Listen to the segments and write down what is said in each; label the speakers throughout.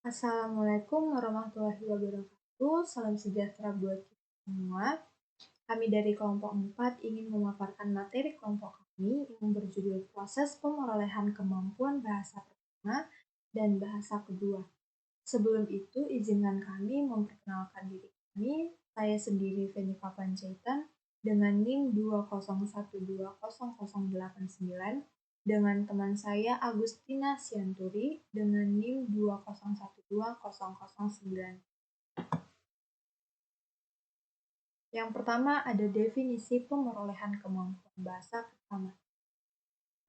Speaker 1: Assalamualaikum warahmatullahi wabarakatuh. Salam sejahtera buat kita semua. Kami dari kelompok 4 ingin memaparkan materi kelompok kami yang berjudul proses pemerolehan kemampuan bahasa pertama dan bahasa kedua. Sebelum itu, izinkan kami memperkenalkan diri kami. Saya sendiri Venika Panjaitan dengan NIM 201200089 dengan teman saya Agustina Sianturi dengan NIM 2012009. Yang pertama ada definisi pemerolehan kemampuan bahasa pertama.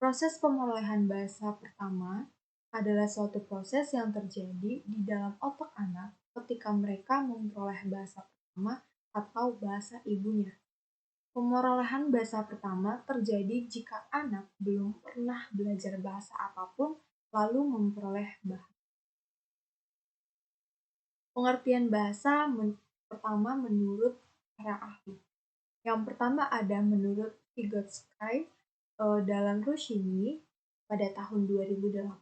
Speaker 1: Proses pemerolehan bahasa pertama adalah suatu proses yang terjadi di dalam otak anak ketika mereka memperoleh bahasa pertama atau bahasa ibunya. Pemerolehan bahasa pertama terjadi jika anak belum pernah belajar bahasa apapun lalu memperoleh bahasa. Pengertian bahasa pertama menurut para ahli. Yang pertama ada menurut Vygotsky dalam Rushini pada tahun 2008.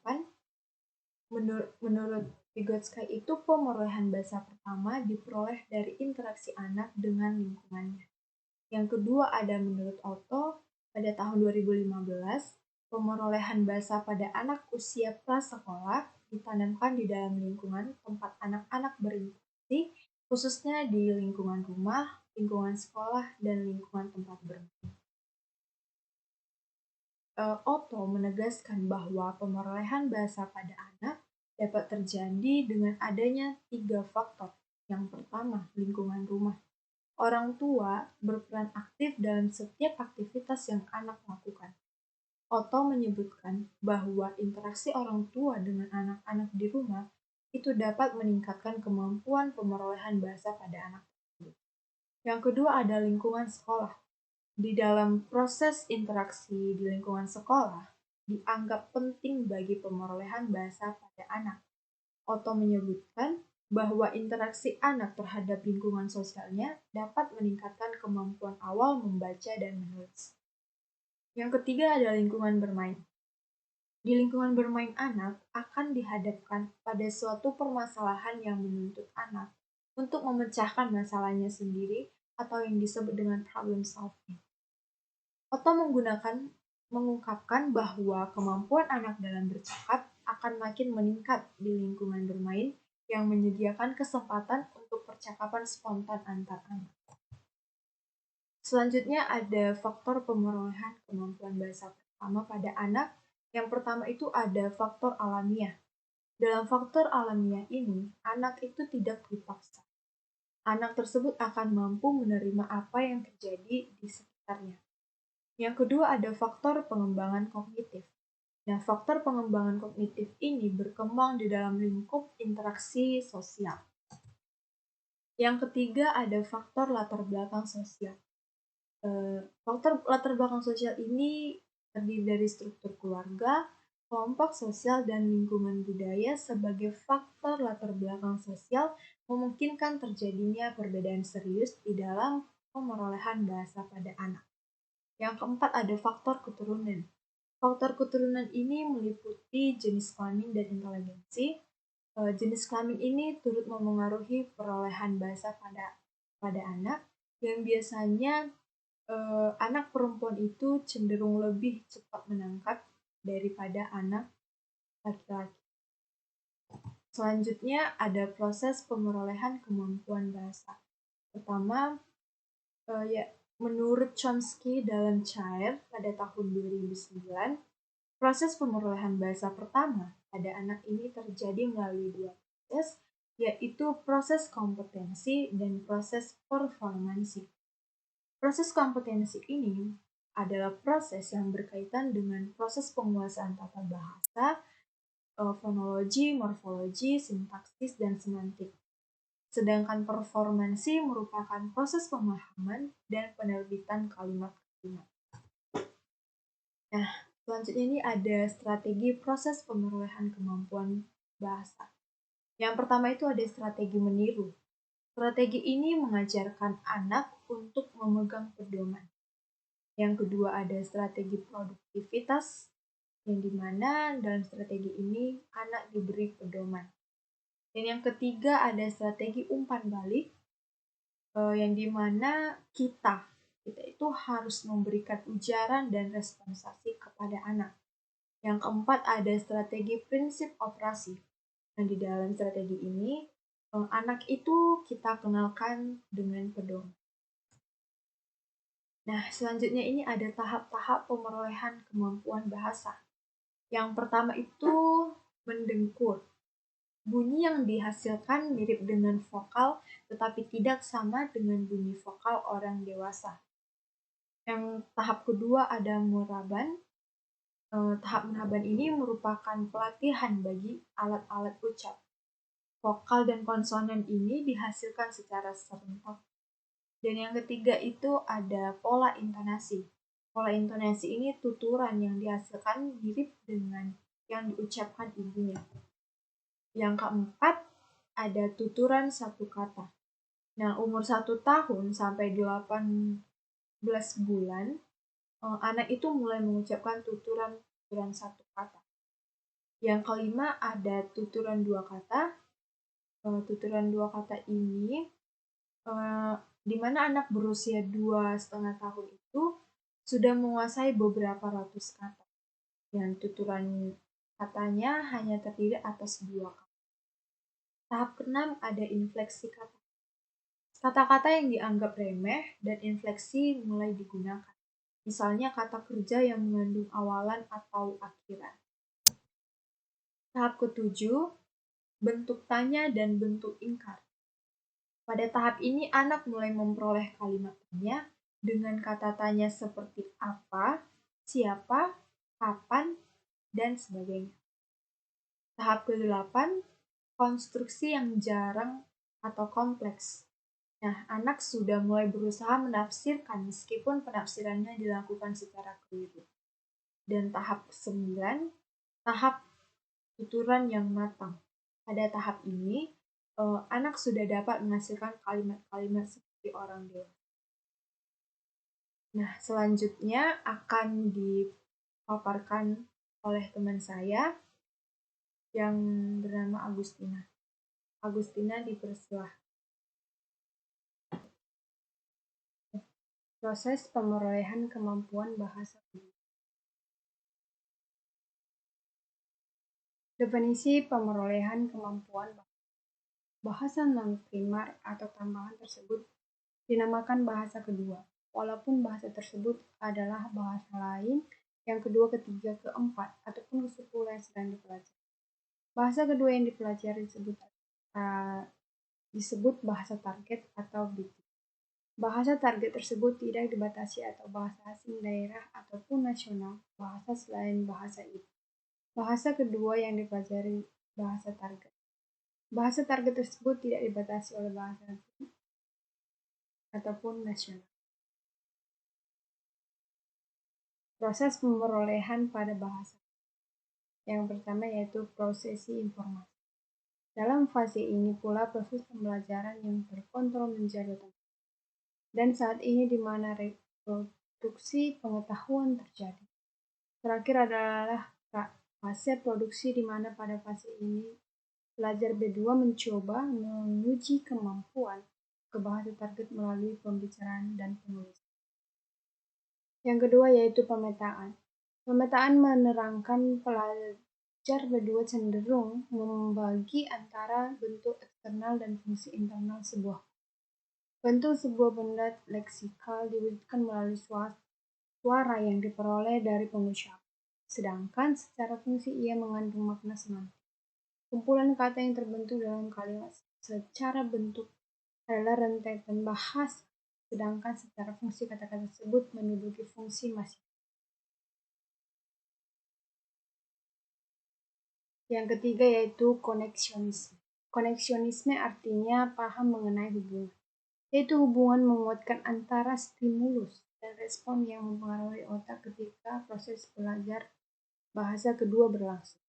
Speaker 1: Menurut Vygotsky itu pemerolehan bahasa pertama diperoleh dari interaksi anak dengan lingkungannya. Yang kedua ada menurut Otto pada tahun 2015, pemerolehan bahasa pada anak usia prasekolah ditanamkan di dalam lingkungan tempat anak-anak berinteraksi, khususnya di lingkungan rumah, lingkungan sekolah, dan lingkungan tempat bermain. Otto menegaskan bahwa pemerolehan bahasa pada anak dapat terjadi dengan adanya 3 faktor. Yang pertama, lingkungan rumah. Orang tua berperan aktif dalam setiap aktivitas yang anak lakukan. Otto menyebutkan bahwa interaksi orang tua dengan anak-anak di rumah itu dapat meningkatkan kemampuan pemerolehan bahasa pada anak tersebut. Yang kedua ada lingkungan sekolah. Di dalam proses interaksi di lingkungan sekolah, dianggap penting bagi pemerolehan bahasa pada anak. Otto menyebutkan bahwa interaksi anak terhadap lingkungan sosialnya dapat meningkatkan kemampuan awal membaca dan menulis. Yang ketiga ada lingkungan bermain. Di lingkungan bermain anak akan dihadapkan pada suatu permasalahan yang menuntut anak untuk memecahkan masalahnya sendiri atau yang disebut dengan problem solving. Otto mengungkapkan bahwa kemampuan anak dalam bercakap akan makin meningkat di lingkungan bermain yang menyediakan kesempatan untuk percakapan spontan antar anak. Selanjutnya ada faktor pemerolehan kemampuan bahasa pertama pada anak. Yang pertama itu ada faktor alamiah. Dalam faktor alamiah ini, anak itu tidak dipaksa. Anak tersebut akan mampu menerima apa yang terjadi di sekitarnya. Yang kedua ada faktor pengembangan kognitif. Nah, faktor pengembangan kognitif ini berkembang di dalam lingkup interaksi sosial. Yang ketiga ada faktor latar belakang sosial. Faktor latar belakang sosial ini terdiri dari struktur keluarga, kelompok sosial, dan lingkungan budaya sebagai faktor latar belakang sosial memungkinkan terjadinya perbedaan serius di dalam pemerolehan bahasa pada anak. Yang keempat ada faktor keturunan. Faktor keturunan ini meliputi jenis kelamin dan inteligensi. Jenis kelamin ini turut memengaruhi perolehan bahasa pada anak yang biasanya anak perempuan itu cenderung lebih cepat menangkap daripada anak laki-laki. Selanjutnya ada proses pemerolehan kemampuan bahasa. Pertama, menurut Chomsky dalam Child pada tahun 2009, proses pemerolehan bahasa pertama pada anak ini terjadi melalui 2 proses, yaitu proses kompetensi dan proses performansi. Proses kompetensi ini adalah proses yang berkaitan dengan proses penguasaan tata bahasa, fonologi, morfologi, sintaksis, dan semantik. Sedangkan performansi merupakan proses pemahaman dan penerbitan kalimat-kalimat. Nah, selanjutnya ini ada strategi proses pemerolehan kemampuan bahasa. Yang pertama itu ada strategi meniru. Strategi ini mengajarkan anak untuk memegang pedoman. Yang kedua ada strategi produktivitas, yang dimana dalam strategi ini anak diberi pedoman. Dan yang ketiga ada strategi umpan balik, yang dimana kita itu harus memberikan ujaran dan responsasi kepada anak. Yang keempat ada strategi prinsip operasi. Nah, di dalam strategi ini, anak itu kita kenalkan dengan pedoman. Nah, selanjutnya ini ada tahap-tahap pemerolehan kemampuan bahasa. Yang pertama itu mendengkur. Bunyi yang dihasilkan mirip dengan vokal, tetapi tidak sama dengan bunyi vokal orang dewasa. Yang tahap kedua ada muraban. Tahap muraban ini merupakan pelatihan bagi alat-alat ucap. Vokal dan konsonan ini dihasilkan secara serentak. Dan yang ketiga itu ada pola intonasi. Pola intonasi ini tuturan yang dihasilkan mirip dengan yang diucapkan ibunya. Yang keempat ada tuturan satu kata. Nah, umur 1 tahun sampai 18 bulan, anak itu mulai mengucapkan tuturan satu kata. Yang kelima ada tuturan dua kata. Tuturan dua kata ini di mana anak berusia 2,5 tahun itu sudah menguasai beberapa ratus kata. Yang tuturan katanya hanya terdiri atas 2 kata. Tahap keenam ada infleksi kata. Kata-kata yang dianggap remeh dan infleksi mulai digunakan. Misalnya kata kerja yang mengandung awalan atau akhiran. Tahap ketujuh, bentuk tanya dan bentuk ingkar. Pada tahap ini anak mulai memperoleh kalimat tanya dengan kata tanya seperti apa, siapa, kapan, dan sebagainya. Tahap ke-8, konstruksi yang jarang atau kompleks. Nah, anak sudah mulai berusaha menafsirkan meskipun penafsirannya dilakukan secara keliru. Dan tahap ke-9, tahap tuturan yang matang. Pada tahap ini, anak sudah dapat menghasilkan kalimat-kalimat seperti orang dewasa. Nah, selanjutnya akan dipaparkan oleh teman saya yang bernama Agustina. Agustina dipersilahkan. Proses pemerolehan kemampuan bahasa kedua. Definisi pemerolehan kemampuan bahasa non-primer atau tambahan tersebut dinamakan bahasa kedua, walaupun bahasa tersebut adalah bahasa lain yang kedua, ketiga, keempat, ataupun ke-10 yang sedang dipelajari. Bahasa kedua yang dipelajari disebut bahasa target atau BT. Bahasa target tersebut tidak dibatasi atau bahasa asing daerah ataupun nasional, bahasa selain bahasa itu. Bahasa kedua yang dipelajari bahasa target. Bahasa target tersebut tidak dibatasi oleh bahasa asing ataupun nasional. Proses pemerolehan pada bahasa. Yang pertama yaitu prosesi informasi. Dalam fase ini pula proses pembelajaran yang terkontrol menjadi utama. Dan saat ini di mana reproduksi pengetahuan terjadi. Terakhir adalah fase produksi di mana pada fase ini pelajar B2 mencoba menguji kemampuan ke bahasa target melalui pembicaraan dan penulisan. Yang kedua yaitu pemetaan. Pemetaan menerangkan pelajar B2 cenderung membagi antara bentuk eksternal dan fungsi internal sebuah. Bentuk sebuah benda leksikal diwujudkan melalui suara yang diperoleh dari pengucap. Sedangkan secara fungsi ia mengandung makna semantik. Kumpulan kata yang terbentuk dalam kalimat secara bentuk adalah rentetan bahasa, sedangkan secara fungsi kata-kata tersebut menduduki fungsi masing. Yang ketiga yaitu koneksionisme. Koneksionisme artinya paham mengenai hubungan, yaitu hubungan menguatkan antara stimulus dan respon yang mempengaruhi otak ketika proses belajar bahasa kedua berlangsung.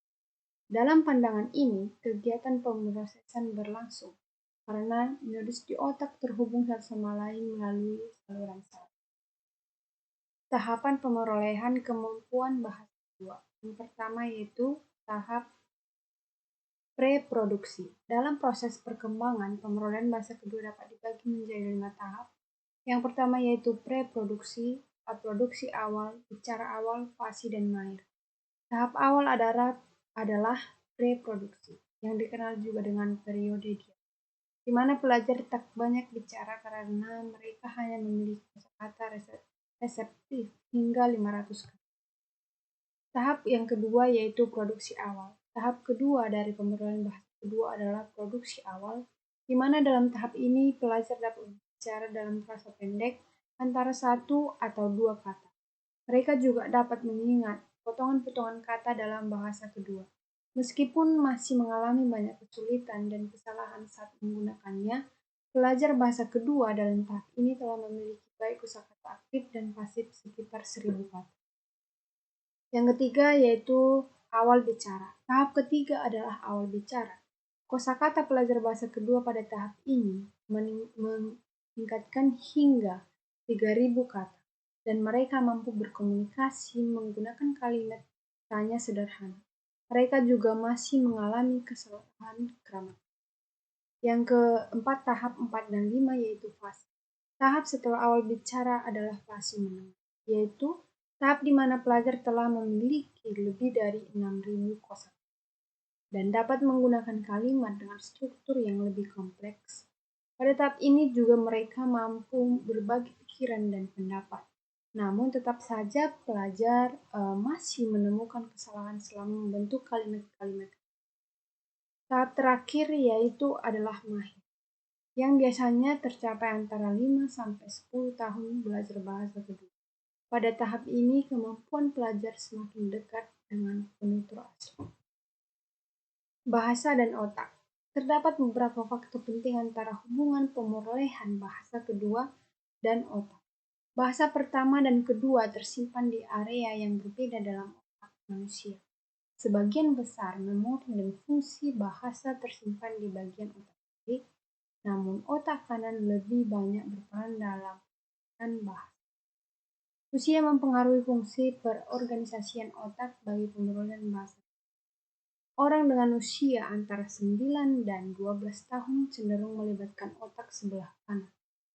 Speaker 1: Dalam pandangan ini, kegiatan pemrosesan berlangsung karena neuron di otak terhubung satu sama lain melalui saluran saraf. Tahapan pemerolehan kemampuan bahasa kedua. Yang pertama yaitu tahap Preproduksi. Dalam proses perkembangan, pemerolehan bahasa kedua dapat dibagi menjadi 5 tahap. Yang pertama yaitu preproduksi, produksi awal, bicara awal, fasih, dan mahir. Tahap awal adalah preproduksi, yang dikenal juga dengan periode diam, di mana pelajar tak banyak bicara karena mereka hanya memiliki kosakata reseptif hingga 500 kata. Tahap yang kedua yaitu produksi awal. Tahap kedua dari pemerolehan bahasa kedua adalah produksi awal, di mana dalam tahap ini pelajar dapat berbicara dalam frasa pendek antara 1 atau 2 kata. Mereka juga dapat mengingat potongan-potongan kata dalam bahasa kedua. Meskipun masih mengalami banyak kesulitan dan kesalahan saat menggunakannya, pelajar bahasa kedua dalam tahap ini telah memiliki baik kosakata aktif dan pasif sekitar 1.000 kata. Yang ketiga yaitu awal bicara. Tahap ketiga adalah awal bicara. Kosakata pelajar bahasa kedua pada tahap ini meningkatkan hingga 3.000 kata, dan mereka mampu berkomunikasi menggunakan kalimat tanya sederhana. Mereka juga masih mengalami kesalahan gramatikal. Yang keempat, tahap 4 dan 5 yaitu fasih. Tahap setelah awal bicara adalah fasih menengah, yaitu tahap di mana pelajar telah memiliki lebih dari 6.000 kosakata dan dapat menggunakan kalimat dengan struktur yang lebih kompleks. Pada tahap ini juga mereka mampu berbagi pikiran dan pendapat. Namun tetap saja pelajar masih menemukan kesalahan selama membentuk kalimat-kalimat. Tahap terakhir yaitu adalah mahir, yang biasanya tercapai antara 5-10 tahun belajar bahasa kedua. Pada tahap ini kemampuan pelajar semakin dekat dengan penutur asli. Bahasa dan otak. Terdapat beberapa faktor penting antara hubungan pemerolehan bahasa kedua dan otak. Bahasa pertama dan kedua tersimpan di area yang berbeda dalam otak manusia. Sebagian besar memori dan fungsi bahasa tersimpan di bagian otak kiri, namun otak kanan lebih banyak berperan dalam bahasa. Usia mempengaruhi fungsi perorganisasian otak bagi pemerolehan bahasa. Orang dengan usia antara 9 dan 12 tahun cenderung melibatkan otak sebelah kanan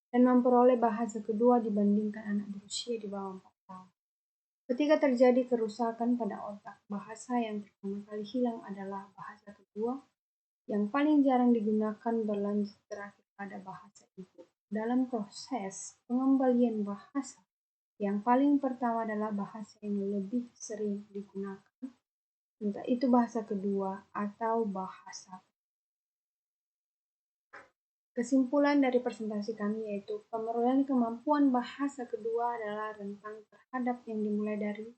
Speaker 1: dan memperoleh bahasa kedua dibandingkan anak berusia di bawah 4 tahun. Ketika terjadi kerusakan pada otak, bahasa yang pertama kali hilang adalah bahasa kedua, yang paling jarang digunakan berlanjut terakhir pada bahasa ibu. Dalam proses pengembalian bahasa, yang paling pertama adalah bahasa yang lebih sering digunakan, entah itu bahasa kedua atau bahasa. Kesimpulan dari presentasi kami yaitu pemerolehan kemampuan bahasa kedua adalah rentang terhadap yang dimulai dari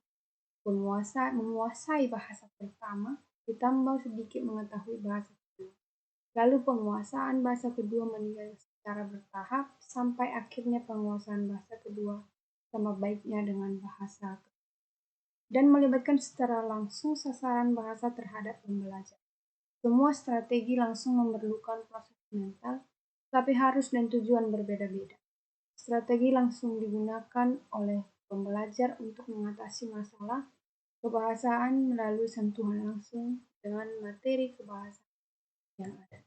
Speaker 1: menguasai bahasa pertama, ditambah sedikit mengetahui bahasa kedua. Lalu penguasaan bahasa kedua meningkat secara bertahap sampai akhirnya penguasaan bahasa kedua sama baiknya dengan bahasa kedua. Dan melibatkan secara langsung sasaran bahasa terhadap pembelajar. Semua strategi langsung memerlukan proses mental, tapi harus dan tujuan berbeda-beda. Strategi langsung digunakan oleh pembelajar untuk mengatasi masalah kebahasaan melalui sentuhan langsung dengan materi kebahasaan yang ada.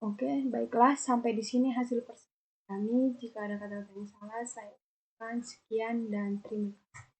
Speaker 1: Oke, baiklah, sampai di sini hasil presentasi kami. Jika ada kata-kata yang salah, saya ucapkan sekian dan terima kasih.